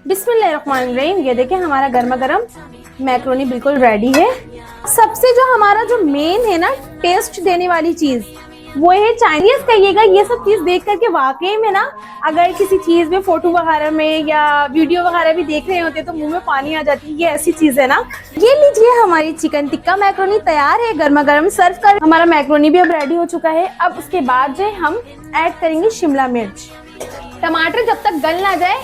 बिस्मिल्लाहिर्रहमानिर्रहीम। ये देखिए हमारा गर्मा गर्म मैक्रोनी बिल्कुल रेडी है। सबसे जो हमारा जो मेन है ना टेस्ट देने वाली चीज वो है चाइनीज। कहिएगा ये सब चीज देख करके वाकई में ना अगर किसी चीज में फोटो वगैरह में या वीडियो वगैरह भी देख रहे होते तो मुंह में पानी आ जाती है। ये ऐसी चीज है ना। ये लीजिए हमारी चिकन टिक्का मैक्रोनी तैयार है, गर्मा गर्म सर्व कर। हमारा मैक्रोनी भी अब रेडी हो चुका है। अब उसके बाद जो हम ऐड करेंगे शिमला मिर्च। टमाटर जब तक गल ना जाए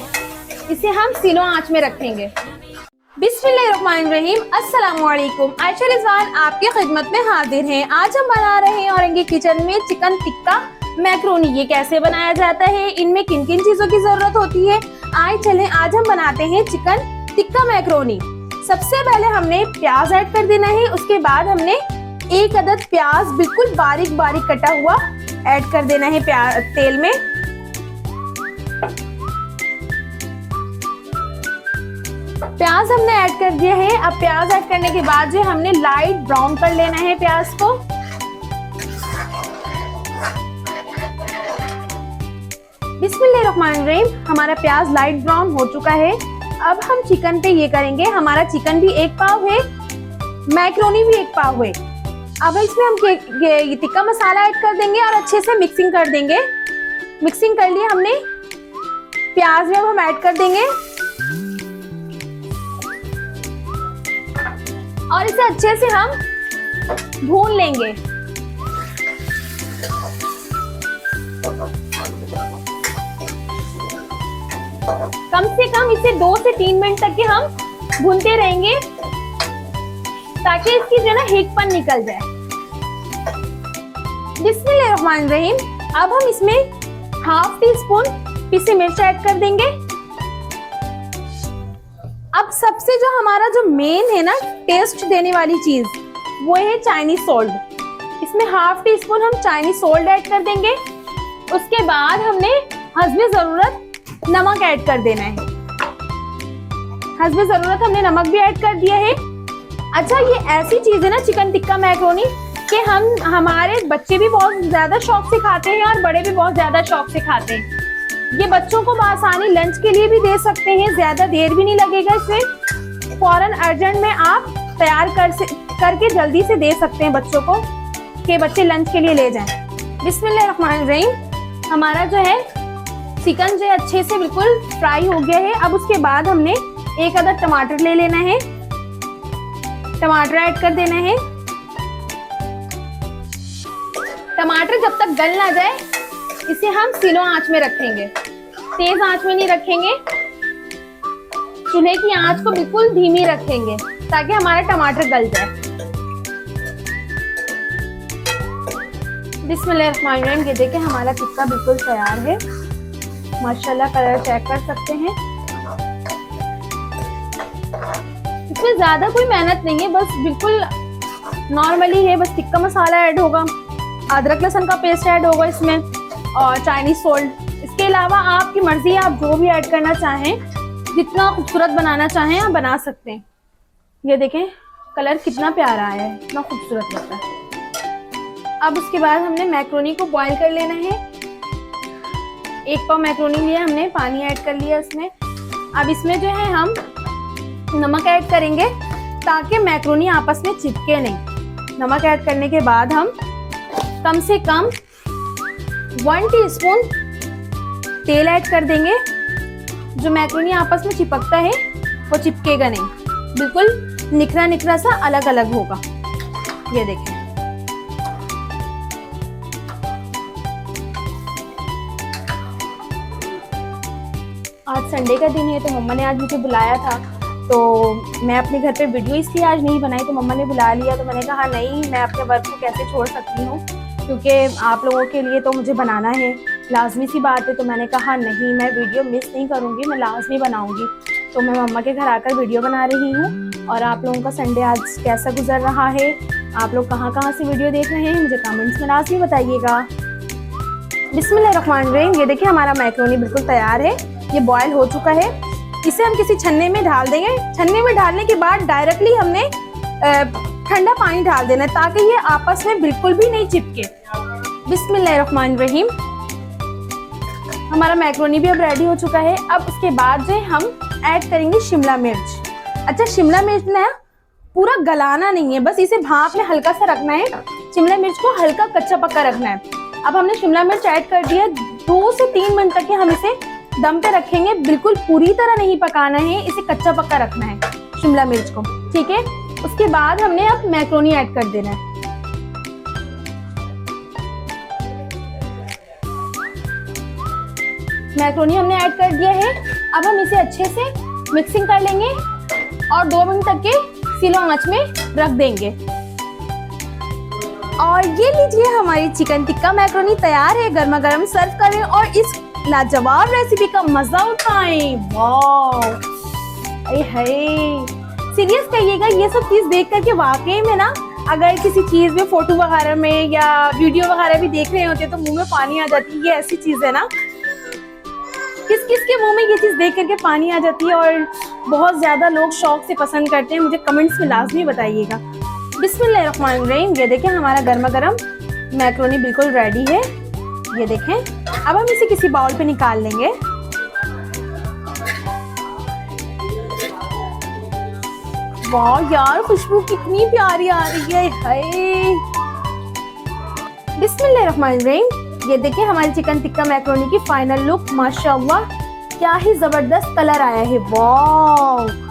इसे हम स्लो आंच में रखेंगे। बिस्मिल्लाहिर्रहमानिर्रहीम। अस्सलामुअलैकुम। आयशा रिजवान आपकी खिदमत में हाजिर हैं। आज हम बना रहे हैं औरंगी किचन में चिकन टिक्का मैक्रोनी। ये कैसे बनाया जाता है, इनमें किन किन चीजों की जरूरत होती है, आइए चलें आज हम बनाते हैं चिकन टिक्का मैक्रोनी। सबसे पहले हमने प्याज ऐड कर देना है। उसके बाद हमने एक अदद प्याज बिल्कुल बारीक बारीक कटा हुआ ऐड कर देना है तेल में। प्याज हमने ऐड कर दिया है। अब प्याज ऐड करने के बाद जो हमने लाइट ब्राउन कर लेना है प्याज को। बिस्मिल्लाहिर्रहमानिर्रहीम। हमारा प्याज लाइट ब्राउन हो चुका है। अब हम चिकन पे ये करेंगे। हमारा चिकन भी 1 पाव है, मैक्रोनी भी 1 पाव है। अब इसमें हम ये टिक्का मसाला ऐड कर देंगे और अच्छे से मिक्सिंग कर देंगे। मिक्सिंग कर लिया हमने। प्याज में अब हम ऐड कर देंगे और इसे अच्छे से हम भून लेंगे। कम से कम इसे 2 से 3 मिनट तक के हम भूनते रहेंगे ताकि इसकी जो है ना हीकपन निकल जाए। बिस्मिल्लाहिर्रहमानिर्रहीम। अब हम इसमें 1/2 टीस्पून पिसी मिर्च ऐड कर देंगे। अब सबसे जो हमारा जो मेन है ना टेस्ट देने वाली चीज वो है चाइनीज सॉल्ट। इसमें 1/2 टीस्पून हम चाइनीज सॉल्ट ऐड कर देंगे। उसके बाद हमने हस्बे जरूरत नमक ऐड कर देना है। हस्बे जरूरत हमने नमक भी ऐड कर दिया है। अच्छा, ये ऐसी चीज है ना चिकन टिक्का मैक्रोनी कि हमारे बच्चे भी बहुत ज्यादा शौक से खाते हैं और बड़े भी बहुत ज्यादा शौक से खाते हैं। ये बच्चों को आसानी लंच के लिए भी दे सकते हैं, ज्यादा देर भी नहीं लगेगा। इसमें फौरन अर्जेंट में आप तैयार करके जल्दी से दे सकते हैं बच्चों को कि बच्चे लंच के लिए ले जाएं। बिस्मिल्लाहिर्रहमानिर्रहीम। हमारा जो है चिकन जो है अच्छे से बिल्कुल फ्राई हो गया है। अब उसके बाद हमने 1 अदद टमाटर ले लेना है। टमाटर ऐड कर देना है। टमाटर जब तक गल ना जाए इसे हम स्लो आंच में रखेंगे, तेज आंच में नहीं रखेंगे। चूल्हे की आंच को बिल्कुल धीमी रखेंगे ताकि हमारा टमाटर गल जाए। बिस्मिल्लाहिर्रहमानिर्रहीम। ये देखिए हमारा टिक्का बिल्कुल तैयार है। माशाल्लाह कलर चेक कर सकते हैं। इसमें ज्यादा कोई मेहनत नहीं है, बस बिल्कुल नॉर्मली है। बस टिक्का मसाला ऐड होगा, अदरक लहसुन का पेस्ट ऐड होगा इसमें और चाइनीज सॉल्ट। इसके अलावा आपकी मर्जी है, आप जो भी ऐड करना चाहें, जितना खूबसूरत बनाना चाहें आप बना सकते हैं। ये देखें कलर कितना प्यारा आया है, इतना खूबसूरत लगता है। अब उसके बाद हमने मैक्रोनी को बॉईल कर लेना है। 1 पाव मैक्रोनी लिया हमने, पानी ऐड कर लिया इसमें। अब इसमें जो है हम नमक ऐड करेंगे ताकि मैक्रोनी आपस में चिपके नहीं। नमक ऐड करने के बाद हम कम से कम 1 टीस्पून तेल ऐड कर देंगे। जो मैक्रोनी आपस में चिपकता है वो चिपकेगा नहीं, बिल्कुल निखरा निखरा सा अलग अलग होगा। ये देखें। आज संडे का दिन है तो मम्मा ने आज मुझे बुलाया था, तो मैं अपने घर पे वीडियो इसलिए आज नहीं बनाई, तो मम्मा ने बुला लिया। तो मैंने कहा नहीं, मैं अपने वर्क को कैसे छोड़ सकती हूँ, क्योंकि आप लोगों के लिए तो मुझे बनाना है, लाजमी सी बात है। तो मैंने कहा नहीं, मैं वीडियो मिस नहीं करूँगी, मैं लाजमी बनाऊँगी। तो मैं मम्मा के घर आकर वीडियो बना रही हूँ। और आप लोगों का संडे आज कैसा गुजर रहा है, आप लोग कहाँ कहाँ से वीडियो देख रहे हैं, मुझे कमेंट्स में लाजमी बताइएगा। बिस्मिल्लाहिर्रहमानिर्रहीम। ये देखिए हमारा मैक्रोनी बिल्कुल तैयार है, ये बॉयल हो चुका है। इसे हम किसी छन्ने में डाल देंगे। छन्ने में डालने के बाद डायरेक्टली हमने ठंडा पानी डाल देना है ताकि ये आपस में बिल्कुल भी नहीं चिपके। बिस्मिल्लाहिर्रहमानिर्रहीम। हमारा मैक्रोनी भी अब रेडी हो चुका है। अब उसके बाद जो हम हम ऐड करेंगे शिमला मिर्च। अच्छा, शिमला मिर्च ना पूरा गलाना नहीं है, बस इसे भाप में हल्का सा रखना है। शिमला मिर्च को हल्का कच्चा पक्का रखना है। अब हमने शिमला मिर्च ऐड कर दिया। 2 से 3 मिनट तक हम इसे दम पे रखेंगे। बिल्कुल पूरी तरह नहीं पकाना है, इसे कच्चा पक्का रखना है शिमला मिर्च को, ठीक है। उसके बाद हमने अब मैक्रोनी ऐड कर देना है। मैक्रोनी हमने ऐड कर दिया है। अब हम इसे अच्छे से मिक्सिंग कर लेंगे और 2 मिनट तक के स्लो आंच में रख देंगे। और ये लीजिए, हमारी चिकन टिक्का मैक्रोनी तैयार है। गर्मा गर्म सर्व करें और इस लाजवाब रेसिपी का मजा उठाएं। वाह, सीरियस कहिएगा, ये सब चीज देख करके वाकई में ना, अगर किसी चीज में फोटो वगैरह में या वीडियो वगैरह भी देख रहे होते तो मुंह में पानी आ जाती है। ये ऐसी चीज है ना, किस किस के मुंह में ये चीज देख करके पानी आ जाती है और बहुत ज्यादा लोग शौक से पसंद करते हैं। मुझे कमेंट्स में लाजमी बताइएगा। बिस्मिल्लाहिर्रहमानिर्रहीम। ये देखें, हमारा गर्मा गर्म मैक्रोनी बिल्कुल रेडी है। ये देखें। अब हम इसे किसी बाउल पे निकाल लेंगे। वाह यार, खुशबू कितनी प्यारी आ रही है। हाय, बिस्मिल्लाहिर्रहमानिर्रहीम। ये देखिए, हमारी चिकन टिक्का मैक्रोनी की फाइनल लुक। माशाल्लाह, क्या ही जबरदस्त कलर आया है। वाह,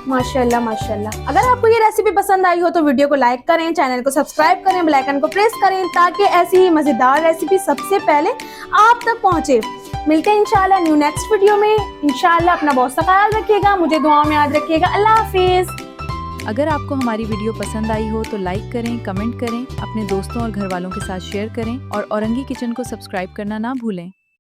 माशाल्लाह माशाल्लाह। अगर आपको ये रेसिपी पसंद आई हो तो वीडियो को लाइक करें, चैनल को सब्सक्राइब करें, बेल आइकन को प्रेस करें ताकि ऐसी ही मजेदार रेसिपी सबसे पहले आप तक पहुंचे। मिलते हैं इंशाल्लाह न्यू नेक्स्ट वीडियो में। इंशाल्लाह अपना बहुत सा ख्याल रखिएगा, मुझे दुआ में याद रखिएगा। अल्लाह हाफिज। अगर आपको हमारी वीडियो पसंद आई हो तो लाइक करें, कमेंट करें, अपने दोस्तों और घर वालों के साथ शेयर करें और औरंगी किचन को सब्सक्राइब करना ना भूलें।